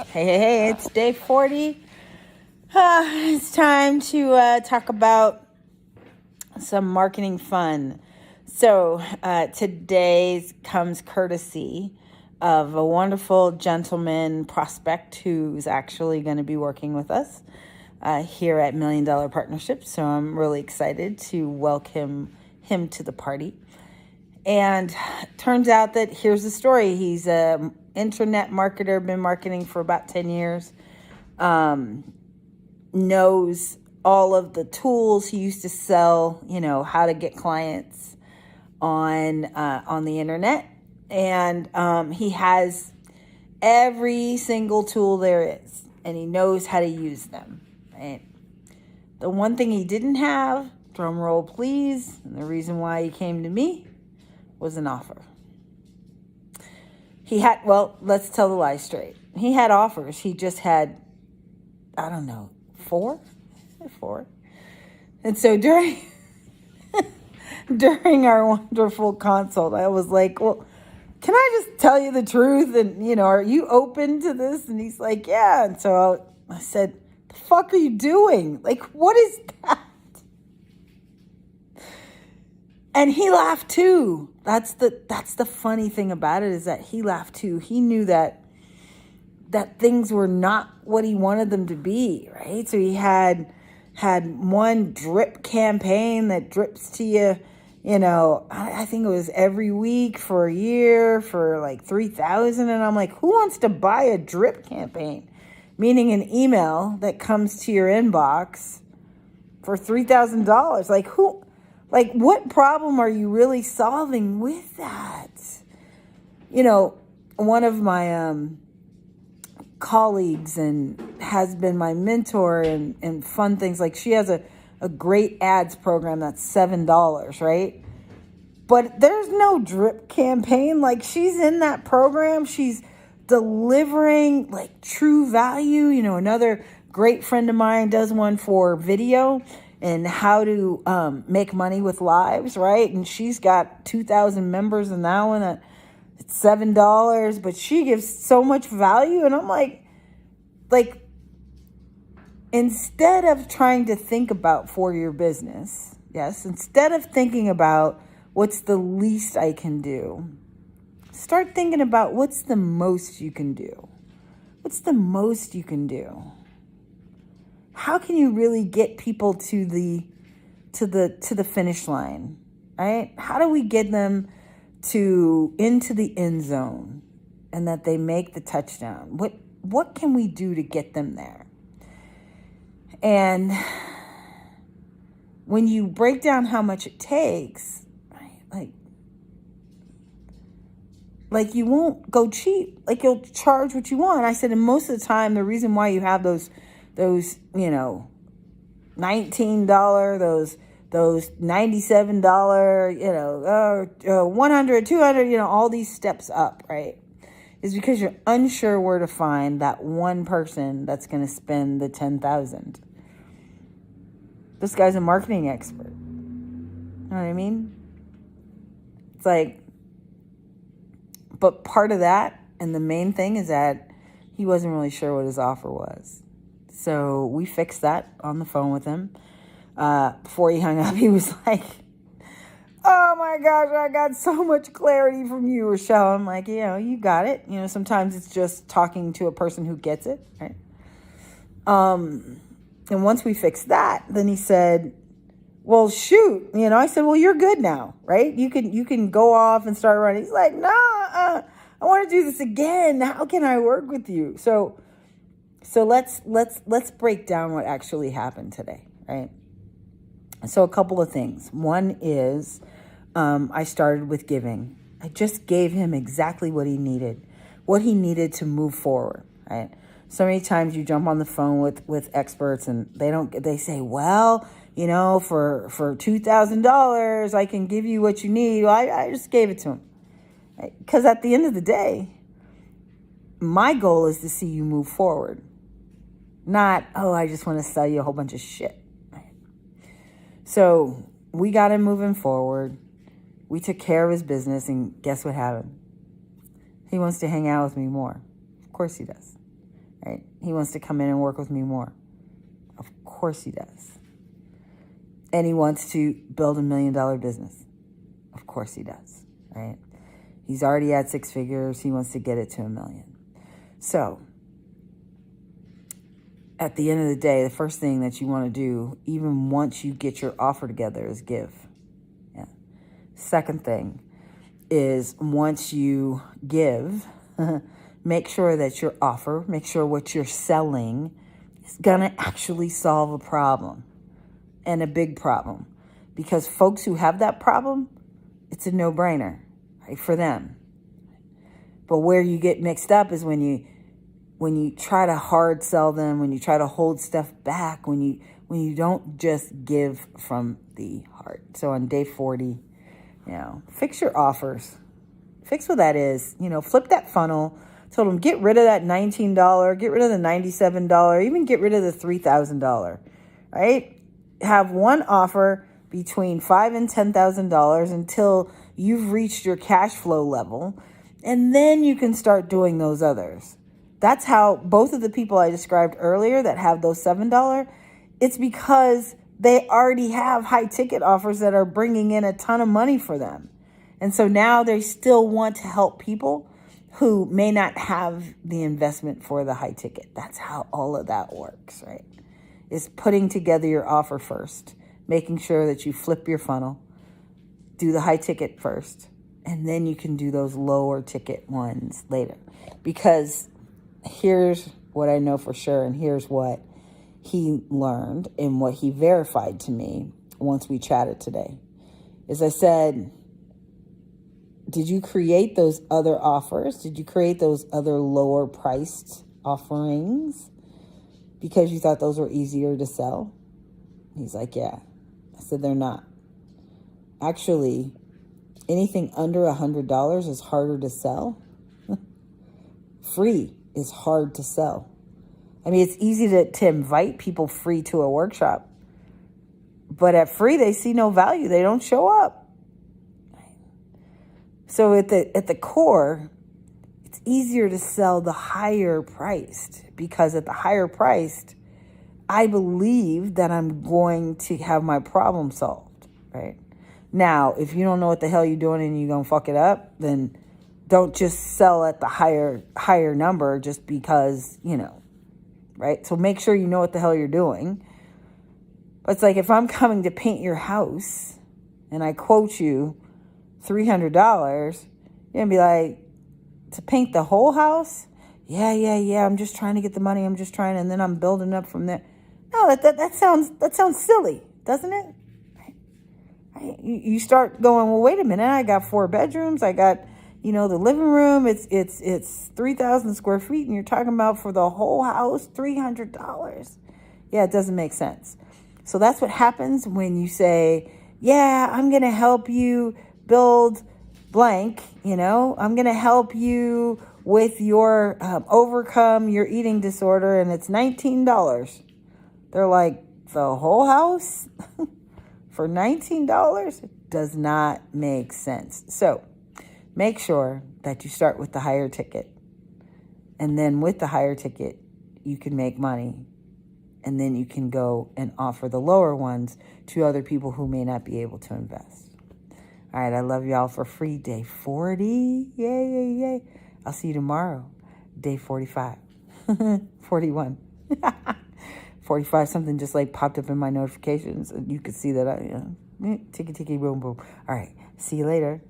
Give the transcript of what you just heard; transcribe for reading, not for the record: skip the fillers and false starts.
Hey, it's day 40. It's time to talk about some marketing fun. So, today's comes courtesy of a wonderful gentleman prospect who's actually going to be working with us here at $1 Million Partnership. So, I'm really excited to welcome him to the party. And turns out that here's the story. He's a internet marketer, been marketing for about 10 years, knows all of the tools. He used to sell, how to get clients on the internet. And he has every single tool there is, and he knows how to use them. Right? The one thing he didn't have, drum roll please, and the reason why he came to me was an offer. Let's tell the lie straight. He had offers. He just had, four. And so during our wonderful consult, I was like, well, can I just tell you the truth? And, are you open to this? And he's like, yeah. And so I said, the fuck are you doing? Like, what is that? And he laughed too. That's the funny thing about it, is that he laughed too. He knew that things were not what he wanted them to be, right? So he had one drip campaign that drips to you, I think it was every week for a year for like 3,000. And I'm like, who wants to buy a drip campaign? Meaning an email that comes to your inbox for $3,000. Like, what problem are you really solving with that? One of my colleagues and has been my mentor and fun things, like she has a great ads program that's $7, right? But there's no drip campaign. Like, she's in that program. She's delivering like true value. Another great friend of mine does one for video and how to make money with lives, right? And she's got 2,000 members in that one at $7, but she gives so much value. And I'm like, instead of trying to think about for your business, instead of thinking about what's the least I can do, start thinking about what's the most you can do. What's the most you can do? How can you really get people to the finish line, right? How do we get them into the end zone and that they make the touchdown? What can we do to get them there? And when you break down how much it takes, right, like you won't go cheap. Like, you'll charge what you want. I said, and most of the time, the reason why you have those $19, those $97, $100, $200, all these steps up, right, is because you're unsure where to find that one person that's going to spend the $10,000. This guy's a marketing expert. You know what I mean? It's like, but part of that, and the main thing, is that he wasn't really sure what his offer was. So we fixed that on the phone with him. Before he hung up, he was like, oh my gosh, I got so much clarity from you, Richelle. I'm like, you got it. Sometimes it's just talking to a person who gets it, right? And once we fixed that, then he said, well, shoot. I said, well, you're good now, right? You can go off and start running. He's like, no, I want to do this again. How can I work with you? So let's break down what actually happened today, right? So a couple of things. One is I started with giving. I just gave him exactly what he needed to move forward, right? So many times you jump on the phone with experts and they say, well, for $2,000, I can give you what you need. Well, I just gave it to him. Because at the end of the day, my goal is to see you move forward. Not, I just want to sell you a whole bunch of shit. Right? So we got him moving forward. We took care of his business, and guess what happened? He wants to hang out with me more. Of course he does. right? He wants to come in and work with me more. Of course he does. And he wants to build $1 million business. Of course he does, right? He's already at 6 figures. He wants to get it to $1 million. So at the end of the day, the first thing that you want to do, even once you get your offer together, is give. Yeah. Second thing is, once you give, make sure that your offer, make sure what you're selling is going to actually solve a problem, and a big problem. Because folks who have that problem, it's a no-brainer, right, for them. But where you get mixed up is when you try to hard sell them, when you try to hold stuff back, when you don't just give from the heart. So on day 40, fix your offers. Fix what that is. Flip that funnel. Told them, get rid of that $19, get rid of the $97, even get rid of the $3,000, right? Have one offer between $5,000 and $10,000 until you've reached your cash flow level, and then you can start doing those others. That's how both of the people I described earlier that have those $7, it's because they already have high ticket offers that are bringing in a ton of money for them. And so now they still want to help people who may not have the investment for the high ticket. That's how all of that works, right? Is putting together your offer first, making sure that you flip your funnel, do the high ticket first, and then you can do those lower ticket ones later. Because here's what I know for sure, and here's what he learned and what he verified to me once we chatted today. Is I said, did you create those other offers? Did you create those other lower priced offerings because you thought those were easier to sell? He's like, yeah. I said, they're not. Actually, anything under $100 is harder to sell. Free is hard to sell. I mean, it's easy to invite people free to a workshop. But at free, they see no value. They don't show up. So at the core, it's easier to sell the higher priced, because at the higher priced, I believe that I'm going to have my problem solved, right? Now, if you don't know what the hell you're doing and you're going to fuck it up, then don't just sell at the higher number just because, right? So make sure you know what the hell you're doing. But it's like, if I'm coming to paint your house and I quote you $300, you're going to be like, to paint the whole house? Yeah. I'm just trying to get the money. And then I'm building up from there. No, that sounds silly, doesn't it? Right? You start going, well, wait a minute. I got 4 bedrooms. I got, the living room. It's 3,000 square feet. And you're talking about for the whole house, $300. Yeah, it doesn't make sense. So that's what happens when you say, yeah, I'm going to help you build blank, I'm going to help you with your overcome your eating disorder, and it's $19. They're like, the whole house for $19? It does not make sense. So make sure that you start with the higher ticket, and then with the higher ticket, you can make money, and then you can go and offer the lower ones to other people who may not be able to invest. All right, I love y'all for free day 40. Yay. I'll see you tomorrow, day 45. 41. 45, something just like popped up in my notifications. You could see that ticky, boom, boom. All right, see you later.